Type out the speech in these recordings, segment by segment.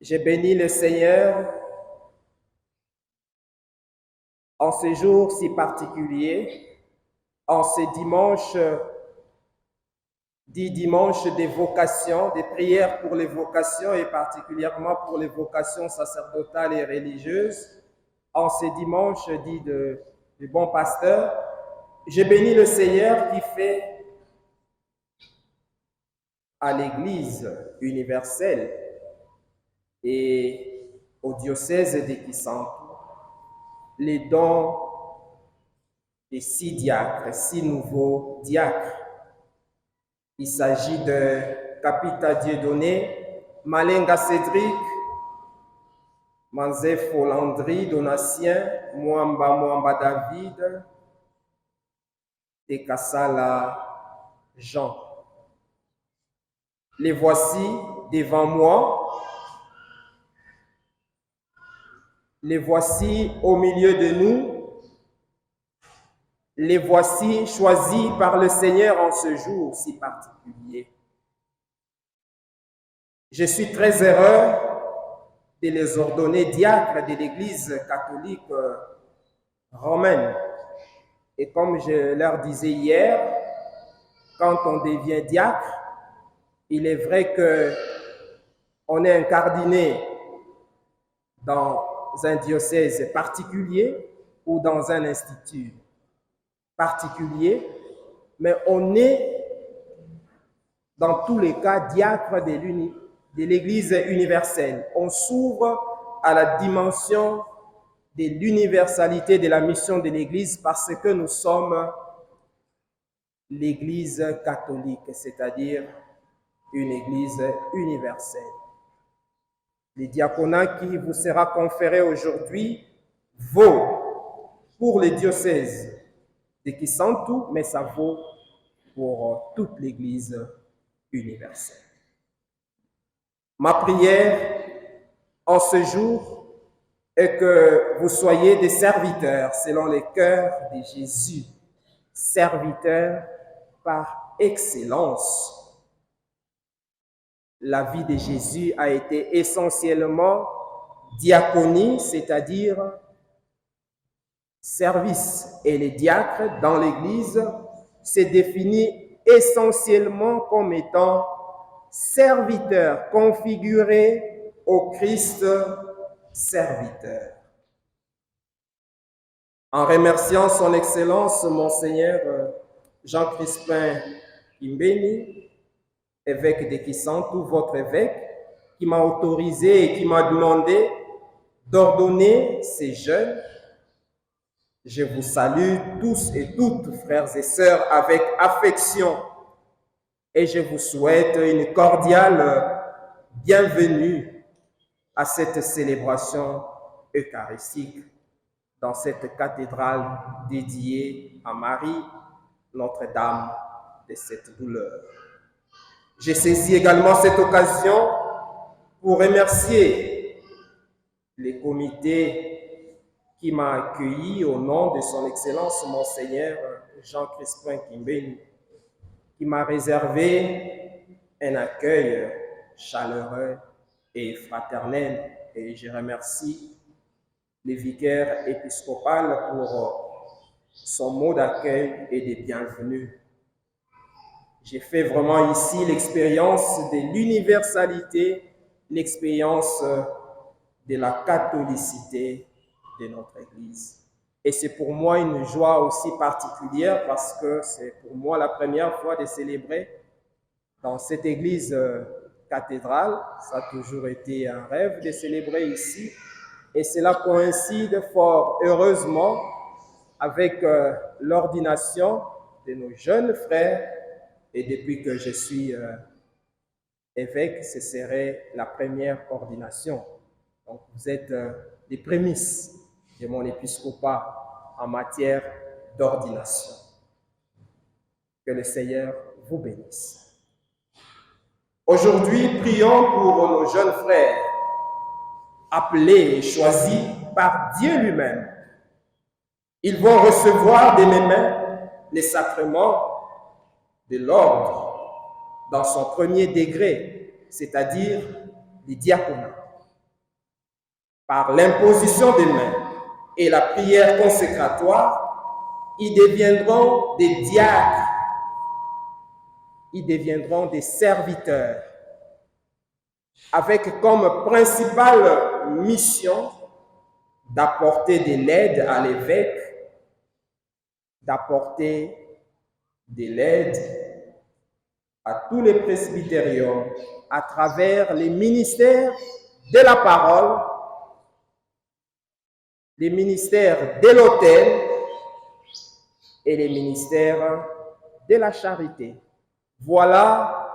Je bénis le Seigneur en ce jour si particulier, en ce dimanche, dit dimanche des vocations, des prières pour les vocations et particulièrement pour les vocations sacerdotales et religieuses, en ce dimanche dit du bon pasteur. Je bénis le Seigneur qui fait à l'Église universelle et au diocèse de Kisantu les dons des 6 diacres, 6 nouveaux diacres. Il s'agit de Kapita Dieudonné, Malenga Cédric, Manzefo Landry, Donatien, Mwamba David et Kassala Jean. Les voici devant moi. Les voici au milieu de nous. Les voici choisis par le Seigneur en ce jour si particulier. Je suis très heureux de les ordonner diacres de l'Église catholique romaine. Et comme je leur disais hier, quand on devient diacre, il est vrai qu'on est incardiné dans un diocèse particulier ou dans un institut particulier, mais on est dans tous les cas diacre de l'Église universelle. On s'ouvre à la dimension de l'universalité de la mission de l'Église parce que nous sommes l'Église catholique, c'est-à-dire une Église universelle. Le diaconat qui vous sera conféré aujourd'hui vaut pour les diocèses de Kisantu, mais ça vaut pour toute l'Église universelle. Ma prière en ce jour est que vous soyez des serviteurs selon le cœur de Jésus, serviteurs par excellence. La vie de Jésus a été essentiellement diaconie, c'est-à-dire service. Et les diacres dans l'Église se définissent essentiellement comme étant serviteurs configurés au Christ serviteur. En remerciant son Excellence, Monseigneur Jean Crispin Kimbeni, évêque de Kisantu, votre évêque, qui m'a autorisé et qui m'a demandé d'ordonner ces jeunes. Je vous salue tous et toutes, frères et sœurs, avec affection et je vous souhaite une cordiale bienvenue à cette célébration eucharistique dans cette cathédrale dédiée à Marie, Notre-Dame de cette douleur. J'ai saisi également cette occasion pour remercier les comités qui m'a accueilli au nom de son Excellence Monseigneur Jean Crispin Kimbeni, qui m'a réservé un accueil chaleureux et fraternel. Et je remercie le vicaire épiscopal pour son mot d'accueil et de bienvenue. J'ai fait vraiment ici l'expérience de l'universalité, l'expérience de la catholicité de notre Église. Et c'est pour moi une joie aussi particulière parce que c'est pour moi la première fois de célébrer dans cette église cathédrale. Ça a toujours été un rêve de célébrer ici. Et cela coïncide fort heureusement avec l'ordination de nos jeunes frères. Et depuis que je suis évêque, ce serait la première ordination. Donc vous êtes les prémices de mon épiscopat en matière d'ordination. Que le Seigneur vous bénisse. Aujourd'hui, prions pour nos jeunes frères, appelés et choisis par Dieu lui-même. Ils vont recevoir de mes mains les sacrements de l'ordre dans son premier degré, c'est-à-dire les diaconats. par l'imposition des mains et la prière consécratoire, ils deviendront des diacres, ils deviendront des serviteurs, avec comme principale mission d'apporter de l'aide à l'évêque, d'apporter de l'aide à tous les presbytériums à travers les ministères de la parole, les ministères de l'autel et les ministères de la charité. Voilà,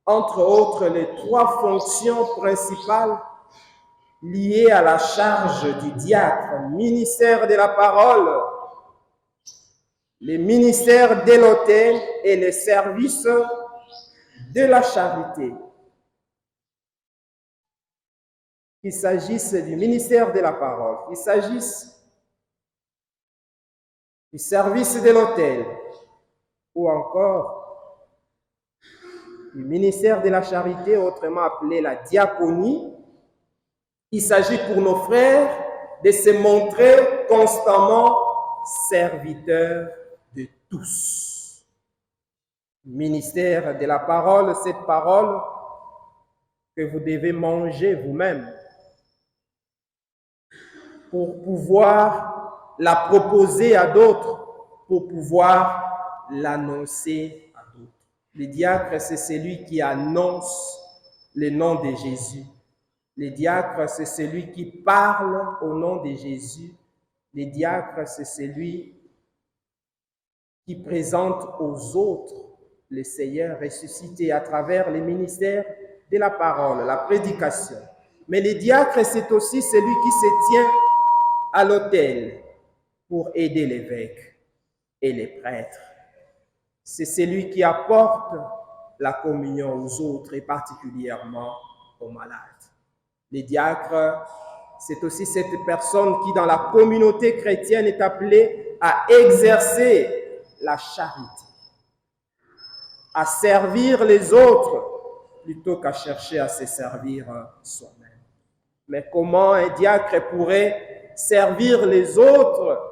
entre autres, les trois fonctions principales liées à la charge du diacre: ministère de la parole, les ministères de l'autel et les services de la charité. Qu'il s'agisse du ministère de la parole, qu'il s'agisse du service de l'autel ou encore du ministère de la charité, autrement appelé la diaconie, il s'agit pour nos frères de se montrer constamment serviteurs de tous. Ministère de la parole, cette parole que vous devez manger vous-même pour pouvoir la proposer à d'autres, pour pouvoir l'annoncer à d'autres. Le diacre, c'est celui qui annonce le nom de Jésus. Le diacre, c'est celui qui parle au nom de Jésus. Le diacre, c'est celui qui présente aux autres le Seigneur ressuscité à travers les ministères de la parole, la prédication. Mais le diacre, c'est aussi celui qui se tient à l'autel pour aider l'évêque et les prêtres. C'est celui qui apporte la communion aux autres et particulièrement aux malades. Le diacre, c'est aussi cette personne qui, dans la communauté chrétienne, est appelée à exercer la charité, à servir les autres plutôt qu'à chercher à se servir soi-même. Mais comment un diacre pourrait servir les autres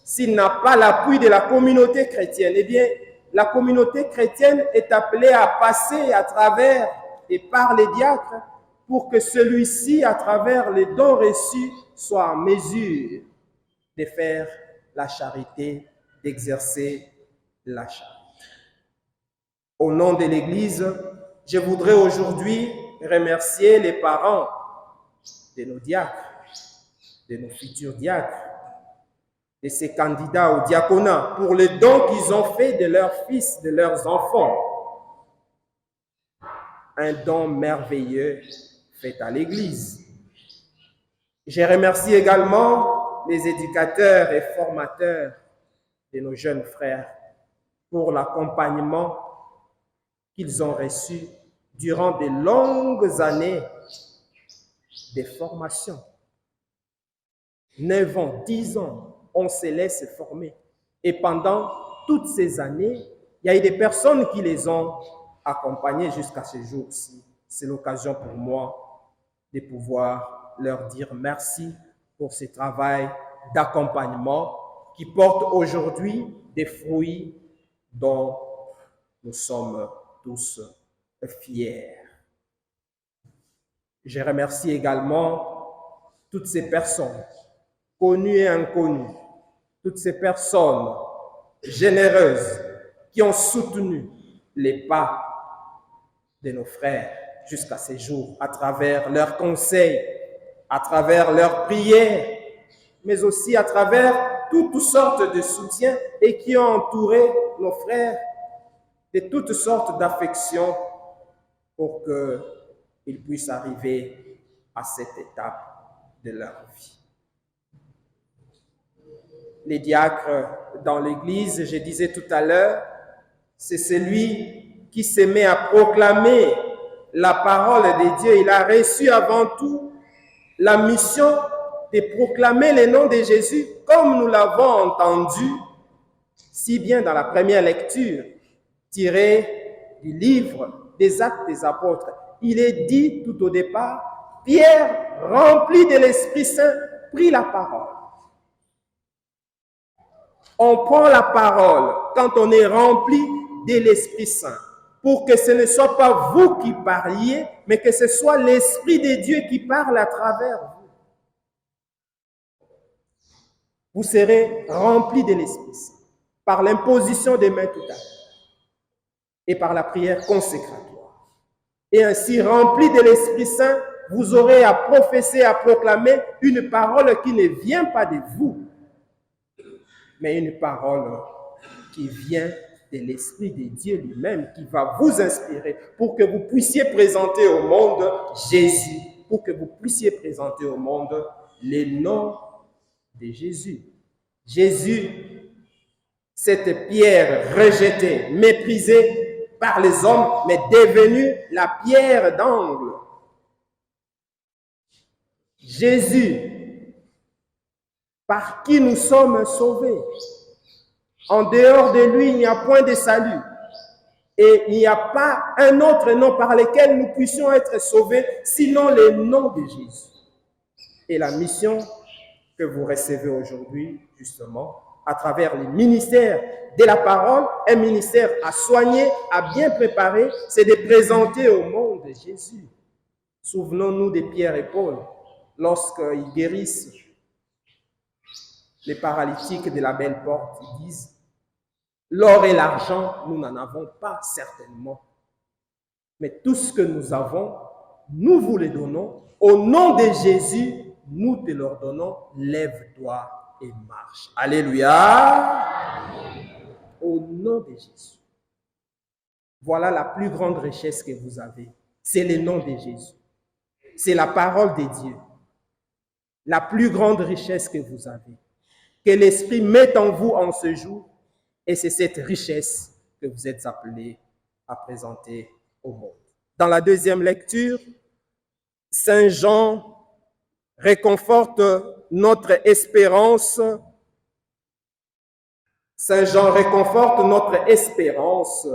s'il n'a pas l'appui de la communauté chrétienne? Eh bien, la communauté chrétienne est appelée à passer à travers et par les diacres pour que celui-ci, à travers les dons reçus, soit en mesure de faire la charité, d'exercer la charité. Au nom de l'Église, je voudrais aujourd'hui remercier les parents de nos diacres, de nos futurs diacres, de ces candidats au diaconat, pour le don qu'ils ont fait de leurs fils, de leurs enfants. Un don merveilleux fait à l'Église. Je remercie également les éducateurs et formateurs de nos jeunes frères pour l'accompagnement qu'ils ont reçu durant de longues années de formation. 9 ans, 10 ans, on se laisse former. Et pendant toutes ces années, il y a eu des personnes qui les ont accompagnés jusqu'à ce jour-ci. C'est l'occasion pour moi de pouvoir leur dire merci pour ce travail d'accompagnement qui porte aujourd'hui des fruits dont nous sommes tous fiers. Je remercie également toutes ces personnes, connues et inconnues, toutes ces personnes généreuses qui ont soutenu les pas de nos frères jusqu'à ces jours, à travers leurs conseils, à travers leurs prières, mais aussi à travers toutes sortes de soutiens et qui ont entouré nos frères de toutes sortes d'affections pour qu'ils puissent arriver à cette étape de leur vie. Les diacres dans l'Église, je disais tout à l'heure, c'est celui qui se met à proclamer la parole de Dieu. Il a reçu avant tout la mission de proclamer le nom de Jésus, comme nous l'avons entendu si bien dans la première lecture, tirée du livre des Actes des Apôtres. Il est dit tout au départ Pierre, rempli de l'Esprit Saint, prit la parole. On prend la parole quand on est rempli de l'Esprit Saint, pour que ce ne soit pas vous qui parliez, mais que ce soit l'Esprit de Dieu qui parle à travers vous. Vous serez rempli de l'Esprit Saint par l'imposition des mains tout à l'heure et par la prière consécratoire. Et ainsi, rempli de l'Esprit Saint, vous aurez à professer, à proclamer une parole qui ne vient pas de vous, mais une parole qui vient de l'Esprit de Dieu lui-même, qui va vous inspirer pour que vous puissiez présenter au monde Jésus, pour que vous puissiez présenter au monde les noms de Jésus. Jésus, cette pierre rejetée, méprisée par les hommes, mais devenue la pierre d'angle. Jésus, par qui nous sommes sauvés. En dehors de lui, il n'y a point de salut. Et il n'y a pas un autre nom par lequel nous puissions être sauvés, sinon le nom de Jésus. Et la mission que vous recevez aujourd'hui, justement, à travers le ministère de la parole, un ministère à soigner, à bien préparer, c'est de présenter au monde Jésus. Souvenons-nous de Pierre et Paul, lorsqu'ils guérissent les paralytiques de la belle porte, ils disent: l'or et l'argent, nous n'en avons pas certainement. Mais tout ce que nous avons, nous vous le donnons. Au nom de Jésus, nous te l'ordonnons, lève-toi et marche. Alléluia. Au nom de Jésus. Voilà la plus grande richesse que vous avez. C'est le nom de Jésus. C'est la parole de Dieu. La plus grande richesse que vous avez. Que l'Esprit mette en vous en ce jour. Et c'est cette richesse que vous êtes appelés à présenter au monde. Dans la deuxième lecture, Saint Jean réconforte notre espérance. Saint Jean réconforte notre espérance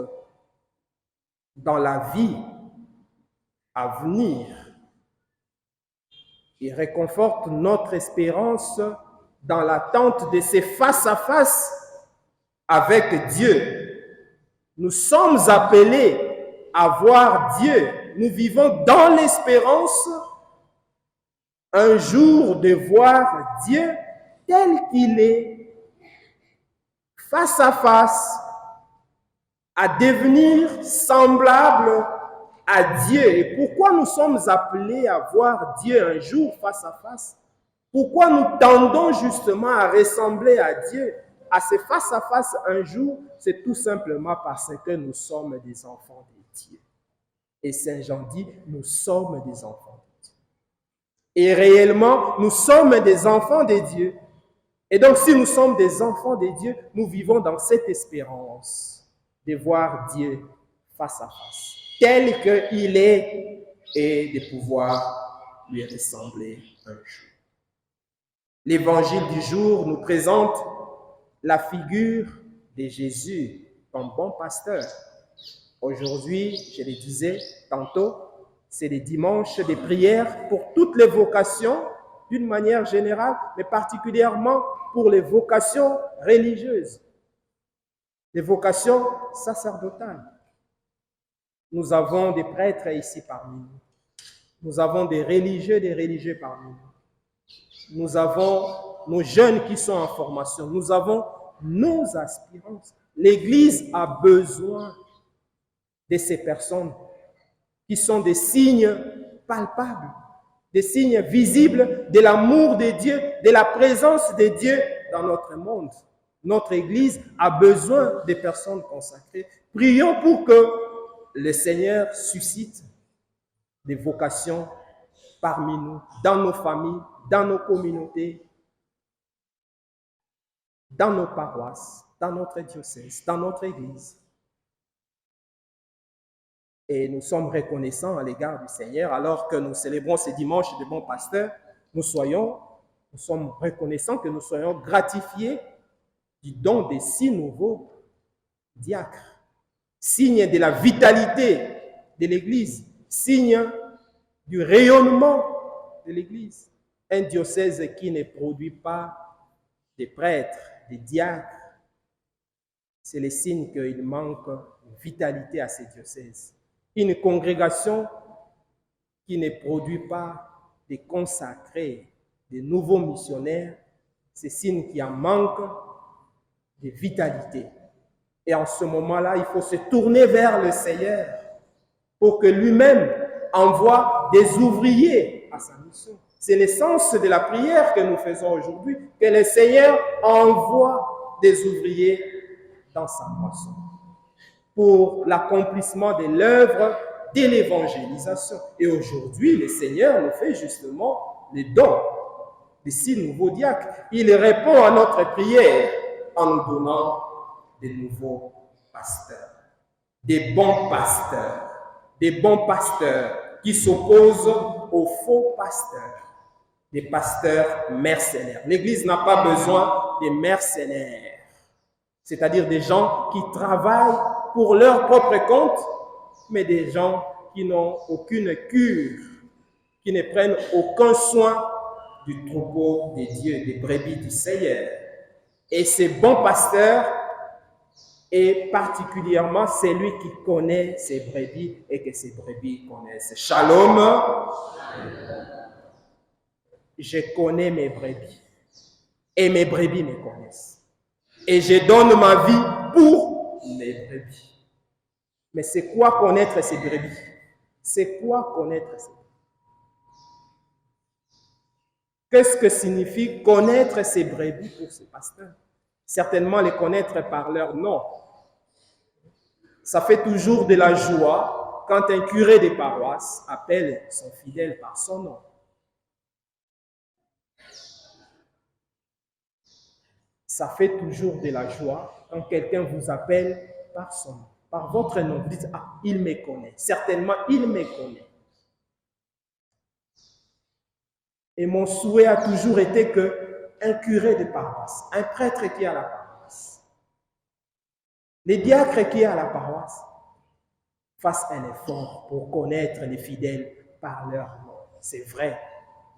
dans la vie à venir. Il réconforte notre espérance dans l'attente de ces face-à-face avec Dieu. Nous sommes appelés à voir Dieu. Nous vivons dans l'espérance un jour de voir Dieu tel qu'il est, face à face, à devenir semblable à Dieu. Et pourquoi nous sommes appelés à voir Dieu un jour face à face? Pourquoi nous tendons justement à ressembler à Dieu, à ce face-à-face un jour? C'est tout simplement parce que nous sommes des enfants de Dieu. Et Saint Jean dit, nous sommes des enfants de Dieu. Et réellement, nous sommes des enfants de Dieu. Et donc, si nous sommes des enfants de Dieu, nous vivons dans cette espérance de voir Dieu face à face, tel qu'il est, et de pouvoir lui ressembler un jour. L'évangile du jour nous présente la figure de Jésus comme bon pasteur. Aujourd'hui, je le disais tantôt, c'est le dimanche de prière pour toutes les vocations, d'une manière générale, mais particulièrement pour les vocations religieuses, les vocations sacerdotales. Nous avons des prêtres ici parmi nous. Nous avons des religieux parmi nous. Nous avons nos jeunes qui sont en formation. Nous avons nos aspirants. L'Église a besoin de ces personnes qui sont des signes palpables, des signes visibles de l'amour de Dieu, de la présence de Dieu dans notre monde. Notre Église a besoin de personnes consacrées. Prions pour que le Seigneur suscite des vocations parmi nous, dans nos familles, dans nos communautés, dans nos paroisses, dans notre diocèse, dans notre Église. Et nous sommes reconnaissants à l'égard du Seigneur, alors que nous célébrons ce dimanche de bon pasteur, nous sommes reconnaissants que nous soyons gratifiés du don des 6 nouveaux diacres, signe de la vitalité de l'Église, signe du rayonnement de l'Église. Un diocèse qui ne produit pas des prêtres, des diacres, c'est le signe qu'il manque de vitalité à ces diocèses. Une congrégation qui ne produit pas des consacrés, des nouveaux missionnaires, c'est signe qu'il y a un manque de vitalité. Et en ce moment-là, il faut se tourner vers le Seigneur pour que lui-même envoie des ouvriers à sa mission. C'est l'essence de la prière que nous faisons aujourd'hui, que le Seigneur envoie des ouvriers dans sa moisson pour l'accomplissement de l'œuvre de l'évangélisation. Et aujourd'hui, le Seigneur nous fait justement les dons de 6 nouveaux diacres. Il répond à notre prière en nous donnant des nouveaux pasteurs, des bons pasteurs qui s'opposent aux faux pasteurs, des pasteurs mercenaires. L'Église n'a pas besoin des mercenaires, c'est-à-dire des gens qui travaillent pour leur propre compte, mais des gens qui n'ont aucune cure, qui ne prennent aucun soin du troupeau des dieux, des brebis du Seigneur. Et ces bons pasteurs, et particulièrement celui qui connaît ses brebis et que ses brebis connaissent. Shalom. Je connais mes brebis et mes brebis me connaissent. Et je donne ma vie pour mes brebis. Mais c'est quoi connaître ces brebis? C'est quoi connaître ces brebis? Qu'est-ce que signifie connaître ces brebis pour ce pasteur? Certainement les connaître par leur nom. Ça fait toujours de la joie quand un curé des paroisses appelle son fidèle par son nom. Ça fait toujours de la joie quand quelqu'un vous appelle par son nom, par votre nom. Vous dites, ah, il me connaît. Certainement, il me connaît. Et mon souhait a toujours été qu'un curé de paroisse, un prêtre qui est à la paroisse, les diacres qui est à la paroisse, fassent un effort pour connaître les fidèles par leur nom. C'est vrai,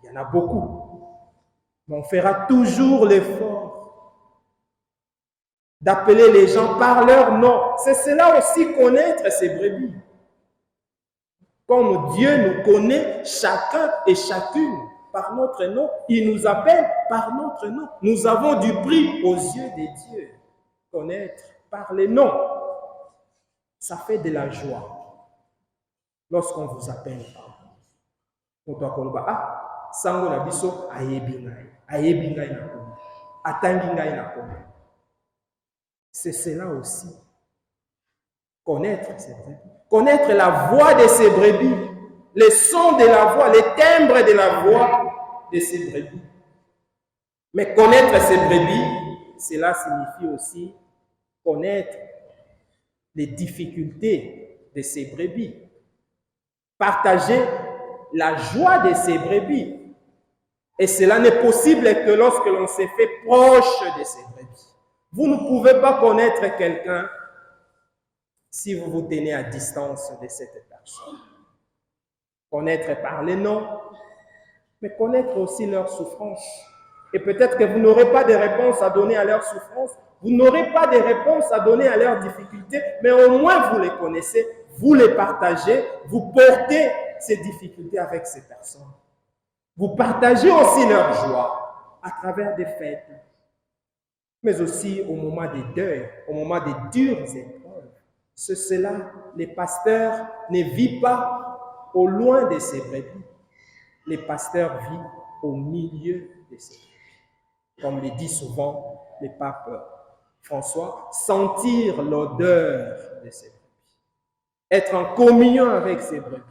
il y en a beaucoup. Mais on fera toujours l'effort d'appeler les gens par leur nom. C'est cela aussi connaître ces brebis. Comme Dieu nous connaît chacun et chacune par notre nom, il nous appelle par notre nom. Nous avons du prix aux yeux des dieux. Connaître par les noms, ça fait de la joie. Lorsqu'on vous appelle par nom, on doit connaître. Ah, sango na biso ayebi ngai na komi, atangi ngai na komi. C'est cela aussi. Connaître ces brebis. Connaître la voix de ces brebis, les sons de la voix, les timbres de la voix de ces brebis. Mais connaître ces brebis, cela signifie aussi connaître les difficultés de ces brebis. Partager la joie de ces brebis. Et cela n'est possible que lorsque l'on s'est fait proche de ces brebis. Vous ne pouvez pas connaître quelqu'un si vous vous tenez à distance de cette personne. Connaître par les noms, mais connaître aussi leurs souffrances. Et peut-être que vous n'aurez pas de réponse à donner à leurs souffrances, vous n'aurez pas de réponse à donner à leurs difficultés, mais au moins vous les connaissez, vous les partagez, vous portez ces difficultés avec ces personnes. Vous partagez aussi leur joie à travers des fêtes, mais aussi au moment des deuils, au moment des dures épreuves. C'est cela, les pasteurs ne vivent pas au loin de ces brebis. Les pasteurs vivent au milieu de ces brebis. Comme le dit souvent le pape François, sentir l'odeur de ces brebis. Être en communion avec ces brebis.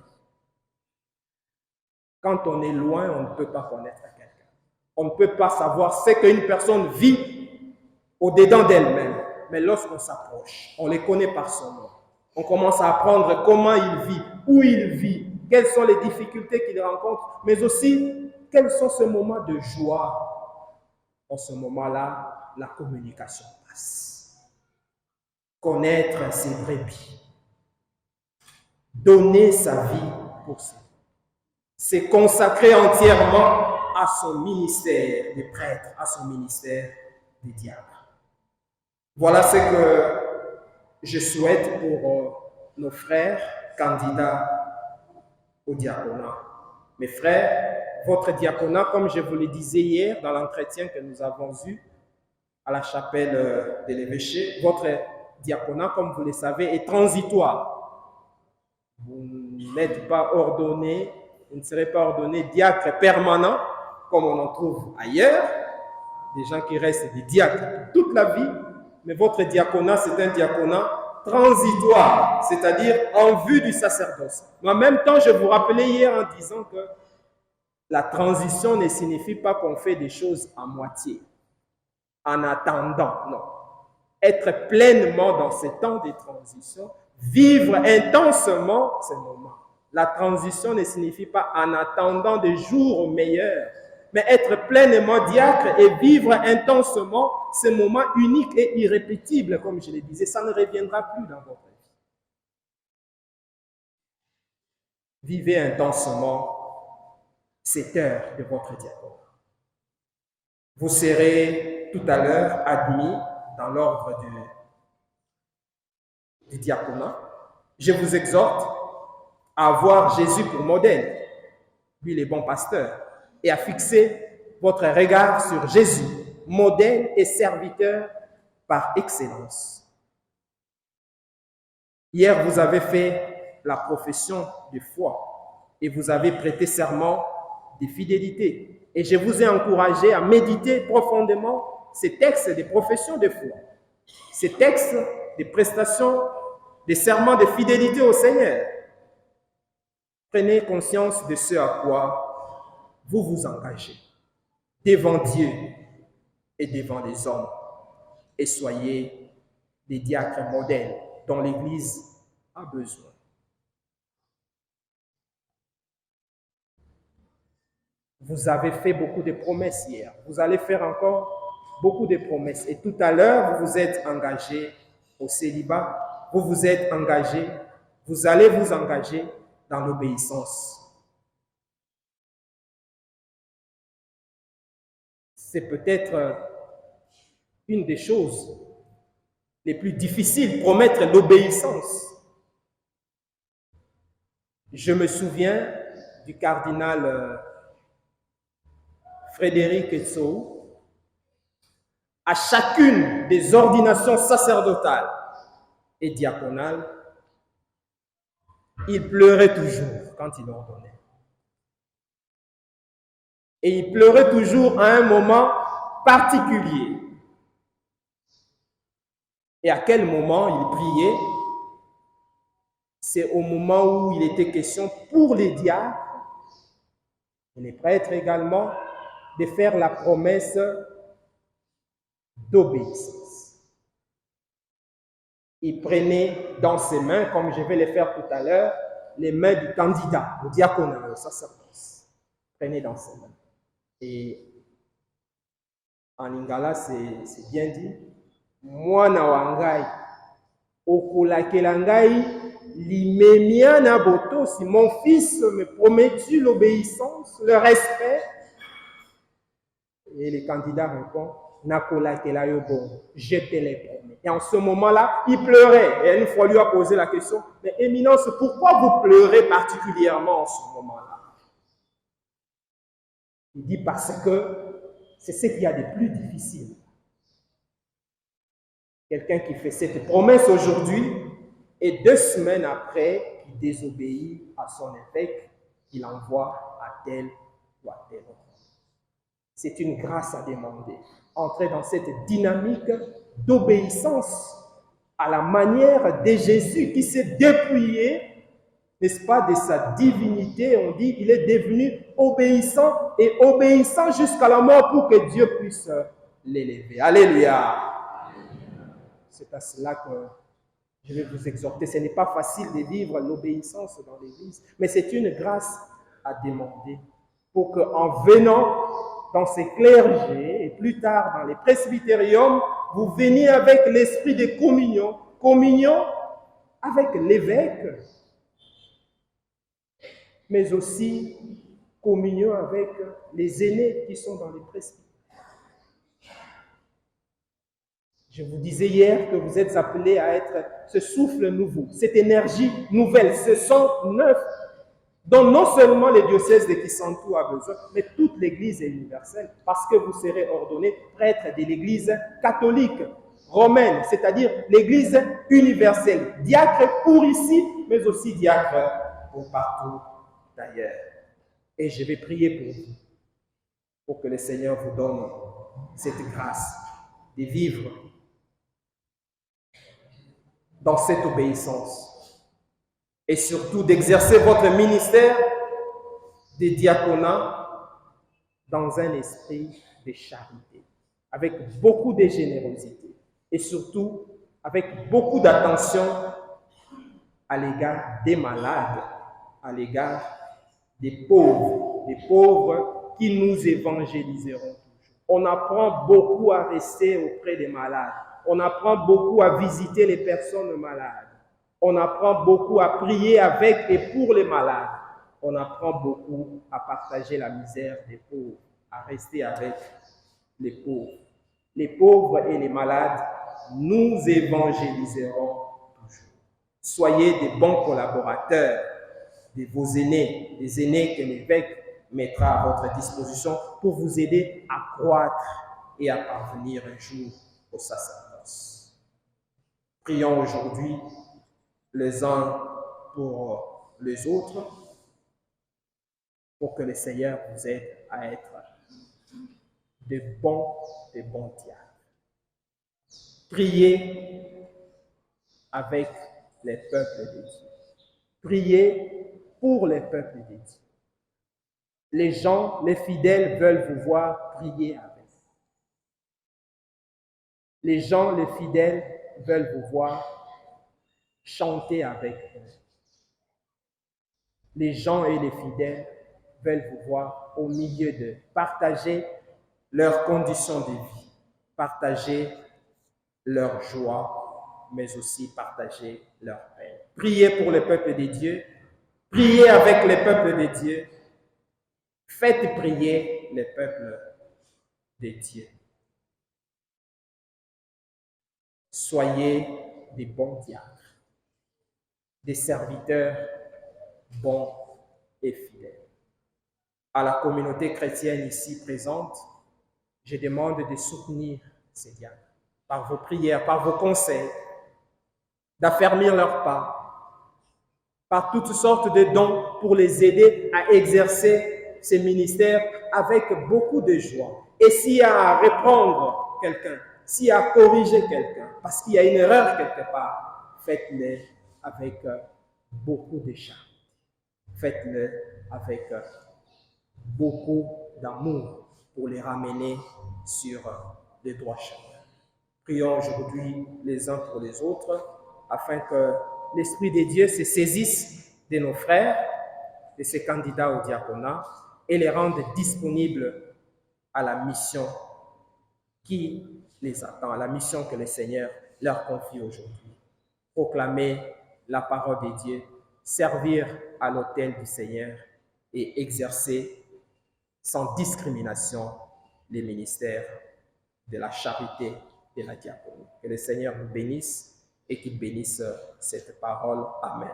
Quand on est loin, on ne peut pas connaître quelqu'un. On ne peut pas savoir ce qu'une personne vit au-dedans d'elle-même. Mais lorsqu'on s'approche, on les connaît par son nom. On commence à apprendre comment il vit, où il vit, quelles sont les difficultés qu'il rencontre, mais aussi quels sont ces moments de joie. En ce moment-là, la communication passe. Connaître ses brebis. Donner sa vie pour ça. s'est consacré entièrement à son ministère de prêtre, à son ministère de diacre. Voilà ce que je souhaite pour nos frères candidats au diaconat. Mes frères, votre diaconat, comme je vous le disais hier dans l'entretien que nous avons eu à la chapelle de l'évêché, votre diaconat, comme vous le savez, est transitoire. Vous n'êtes pas ordonné, vous ne serez pas ordonné diacre permanent, comme on en trouve ailleurs, des gens qui restent des diacres toute la vie, mais votre diaconat, c'est un diaconat transitoire, c'est-à-dire en vue du sacerdoce. Mais en même temps, je vous rappelais hier en disant que la transition ne signifie pas qu'on fait des choses à moitié, en attendant, non. Être pleinement dans ces temps de transition, vivre intensement ces moments. La transition ne signifie pas en attendant des jours meilleurs, mais être pleinement diacre et vivre intensement ces moments uniques et irrépétibles, comme je le disais, ça ne reviendra plus dans votre vie. Vivez intensement cette heure de votre diaconat. Vous serez tout à l'heure admis dans l'ordre du diaconat. Je vous exhorte à avoir Jésus pour modèle, lui le bon pasteur, et à fixer votre regard sur Jésus, modèle et serviteur par excellence. Hier, vous avez fait la profession de foi et vous avez prêté serment de fidélité. Et je vous ai encouragé à méditer profondément ces textes de profession de foi, ces textes de prestation, des serments de fidélité au Seigneur. Prenez conscience de ce à quoi vous vous engagez devant Dieu et devant les hommes, et soyez des diacres modèles dont l'Église a besoin. Vous avez fait beaucoup de promesses hier. Vous allez faire encore beaucoup de promesses. Et tout à l'heure, vous vous êtes engagé au célibat. Vous vous êtes engagé. Vous allez vous engager dans l'obéissance. C'est peut-être une des choses les plus difficiles, promettre l'obéissance. Je me souviens du cardinal Frédéric Etso, à chacune des ordinations sacerdotales et diaconales, il pleurait toujours quand il ordonnait. Et il pleurait toujours à un moment particulier. Et à quel moment il priait? C'est au moment où il était question pour les diacres et les prêtres également de faire la promesse d'obéissance. Il prenait dans ses mains, comme je vais le faire tout à l'heure, les mains du candidat au diaconat, au sacerdoce. Il prenait dans ses mains. Et en lingala, c'est bien dit. Mwana wangai, okolakela ngai, limemia na boto, si mon fils me promet-tu l'obéissance, le respect? Et le candidat répond, nakolakela yo bon, je te l'ai promis. Et en ce moment-là, il pleurait. Et une fois, lui a posé la question, mais Éminence, pourquoi vous pleurez particulièrement en ce moment-là? Il dit, parce que c'est ce qu'il y a de plus difficile. Quelqu'un qui fait cette promesse aujourd'hui et 2 semaines après, qui désobéit à son évêque, qu'il envoie à tel ou à tel autre. C'est une grâce à demander. Entrer dans cette dynamique d'obéissance à la manière de Jésus qui s'est dépouillé, n'est-ce pas, de sa divinité. On dit qu'il est devenu obéissant et obéissant jusqu'à la mort pour que Dieu puisse l'élever. Alléluia. C'est à cela que je vais vous exhorter. Ce n'est pas facile de vivre l'obéissance dans l'Église, mais c'est une grâce à demander pour qu'en venant dans ces clergés et plus tard dans les presbytériums, vous veniez avec l'esprit de communion, communion avec l'évêque, mais aussi communion avec les aînés qui sont dans les presbytères. Je vous disais hier que vous êtes appelés à être ce souffle nouveau, cette énergie nouvelle, ce sang neuf dont non seulement les diocèses de Kisantu a besoin, mais toute l'Église est universelle, parce que vous serez ordonnés prêtres de l'Église catholique romaine, c'est-à-dire l'Église universelle, diacre pour ici, mais aussi diacre pour partout d'ailleurs. Et je vais prier pour vous, pour que le Seigneur vous donne cette grâce de vivre dans cette obéissance et surtout d'exercer votre ministère de diaconat dans un esprit de charité, avec beaucoup de générosité et surtout avec beaucoup d'attention à l'égard des malades, à l'égard des pauvres qui nous évangéliseront toujours. On apprend beaucoup à rester auprès des malades. On apprend beaucoup à visiter les personnes malades. On apprend beaucoup à prier avec et pour les malades. On apprend beaucoup à partager la misère des pauvres, à rester avec les pauvres. Les pauvres et les malades, nous évangéliserons toujours. Soyez des bons collaborateurs de vos aînés, des aînés que l'évêque mettra à votre disposition pour vous aider à croître et à parvenir un jour au sacerdoce. Prions aujourd'hui les uns pour les autres pour que le Seigneur vous aide à être de bons diacres. Priez avec les peuples de Dieu. Priez pour les peuples de Dieu. Les gens, les fidèles veulent vous voir prier avec. Les gens, les fidèles veulent vous voir chanter avec eux. Les gens et les fidèles veulent vous voir au milieu d'eux, partager leurs conditions de vie, partager leur joie, mais aussi partager leur peine. Priez pour le peuple de Dieu, priez avec les peuples de Dieu, faites prier les peuples de Dieu. Soyez des bons diacres, des serviteurs bons et fidèles. À la communauté chrétienne ici présente, je demande de soutenir ces diacres par vos prières, par vos conseils, d'affermir leur pas, par toutes sortes de dons pour les aider à exercer ces ministères avec beaucoup de joie. Et s'il y a à reprendre quelqu'un, s'il y a à corriger quelqu'un, parce qu'il y a une erreur quelque part, faites-le avec beaucoup de charme. Faites-le avec beaucoup d'amour pour les ramener sur les droits chemins. Prions aujourd'hui les uns pour les autres afin que l'Esprit de Dieu se saisisse de nos frères, de ces candidats au diaconat et les rende disponibles à la mission qui les attend, à la mission que le Seigneur leur confie aujourd'hui. Proclamer la parole de Dieu, servir à l'autel du Seigneur et exercer sans discrimination les ministères de la charité et de la diaconie. Que le Seigneur nous bénisse et qu'il bénisse cette parole. Amen.